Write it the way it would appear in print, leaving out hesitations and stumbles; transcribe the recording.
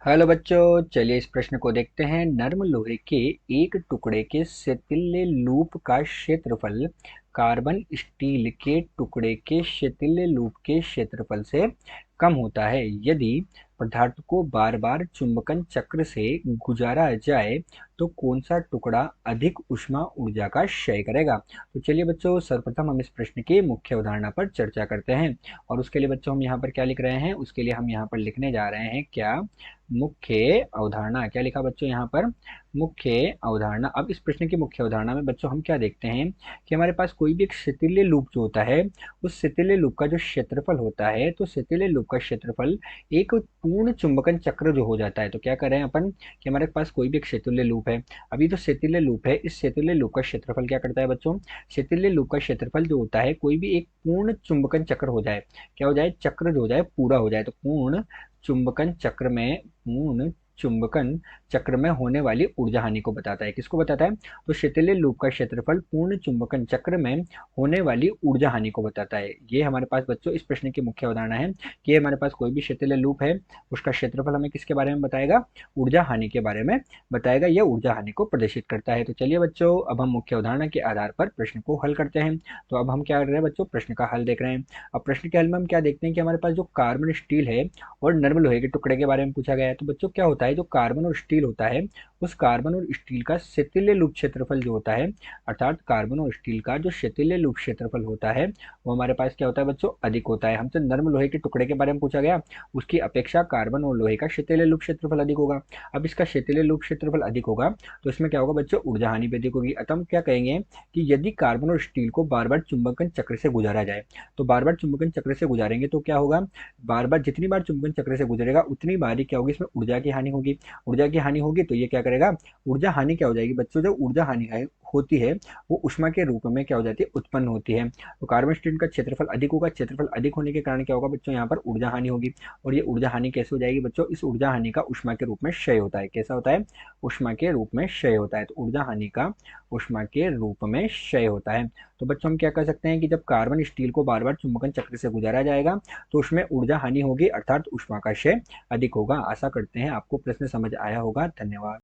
Hello बच्चों, चलिए इस प्रश्न को देखते हैं। नर्म लोहे के एक टुकड़े के शेतीले लूप का क्षेत्रफल कार्बन स्टील के टुकड़े के शेतीले लूप के क्षेत्रफल से कम होता है यदि पदार्थ को बार बार चुंबकन चक्र से गुजारा जाए तो कौन सा टुकड़ा अधिक ऊष्मा ऊर्जा का क्षय करेगा। तो चलिए बच्चों, सर्वप्रथम हम इस प्रश्न की मुख्य अवधारणा पर चर्चा करते हैं। और उसके लिए बच्चों हम यहाँ पर क्या लिख रहे हैं, उसके लिए हम यहाँ पर लिखने जा रहे हैं क्या, मुख्य अवधारणा। क्या लिखा बच्चों यहाँ पर, मुख्य अवधारणा। अब इस प्रश्न की मुख्य अवधारणा में बच्चों हम क्या देखते हैं कि हमारे पास कोई भी एक शेतीले लूप जो होता है, उस शेतीले लूप का जो क्षेत्रफल होता है, तो शेतीले लूप का क्षेत्रफल एक पूर्ण चुंबकन चक्र जो हो जाता है। तो क्या करें अपन कि हमारे पास कोई भी एक शेतीले लूप है, अभी तो शेतीले लूप है, इस शेतीले लूप का क्षेत्रफल क्या करता है बच्चों, शेतीले लूप का क्षेत्रफल जो होता है, कोई भी एक पूर्ण चुंबकन चक्र हो जाए, क्या हो जाए, चक्र जो हो जाए पूरा हो जाए, तो पूर्ण चुंबकन चक्र में, पूर्ण चुंबकन चक्र में होने वाली ऊर्जा हानि को बताता है। किसको बताता है, तो शेतीले लूप का क्षेत्रफल पूर्ण चुंबकन चक्र में होने वाली ऊर्जा हानि को बताता है। ये हमारे पास बच्चों इस प्रश्न की मुख्य अवधारणा है कि हमारे पास कोई भी शेतीले लूप है, उसका क्षेत्रफल हमें किसके बारे में बताएगा, ऊर्जा हानि के बारे में बताएगा। यह ऊर्जा हानि को प्रदर्शित करता है। तो चलिए बच्चों, अब हम मुख्य अवधारणा के आधार पर प्रश्न को हल करते हैं। तो अब हम क्या कर रहे हैं बच्चों, प्रश्न का हल देख रहे हैं। अब प्रश्न के हल में हम क्या देखते हैं कि हमारे पास जो कार्बन स्टील है और नर्म लोहे के टुकड़े के बारे में पूछा गया है। तो बच्चों क्या होता है, जो कार्बन और स्टील होता है, उस कार्बन और स्टील का शेतीले लूप क्षेत्रफल जो होता है, अर्थात कार्बन और स्टील का जो शेतीले लूप क्षेत्रफल होता है, वो हमारे पास क्या होता है बच्चों, अधिक होता है। हमसे नर्म लोहे के टुकड़े के बारे में पूछा गया, उसकी अपेक्षा कार्बन और लोहे का शेतीले लूप क्षेत्रफल अधिक होगा। अब इसका शेतीले लूप क्षेत्रफल अधिक होगा तो इसमें क्या होगा बच्चों, ऊर्जा हानि भी अधिक होगी। अतः हम क्या कहेंगे कि यदि कार्बन और स्टील को बार बार चुंबकन चक्र से गुजारा जाए, तो बार बार चुंबकन चक्र से गुजारेंगे तो क्या होगा, बार बार जितनी बार चुंबकन चक्र से गुजरेगा उतनी बार ही क्या होगी, इसमें ऊर्जा की हानि होगी। ऊर्जा की हानि होगी तो ये क्या करेगा, ऊर्जा हानि क्या हो जाएगी बच्चों, जो ऊर्जा हानि होती है वो उष्मा के रूप में क्या हो जाती है, उत्पन्न होती है। तो कार्बन स्टील का क्षेत्रफल अधिक होगा, क्षेत्रफल अधिक होने के कारण क्या होगा बच्चों, यहाँ पर ऊर्जा हानि होगी। और ये ऊर्जा हानि कैसे हो जाएगी बच्चों, इस ऊर्जा हानि का उष्मा के रूप में क्षय होता है। कैसा होता है, उष्मा के रूप में क्षय होता है। तो ऊर्जा हानि का उष्मा के रूप में क्षय होता है। तो बच्चों हम क्या कर सकते हैं कि जब कार्बन स्टील को बार बार चुंबकन चक्र से गुजारा जाएगा तो उसमें ऊर्जा हानि होगी, अर्थात उष्मा का क्षय अधिक होगा। आशा करते हैं आपको प्रश्न समझ आया होगा। धन्यवाद।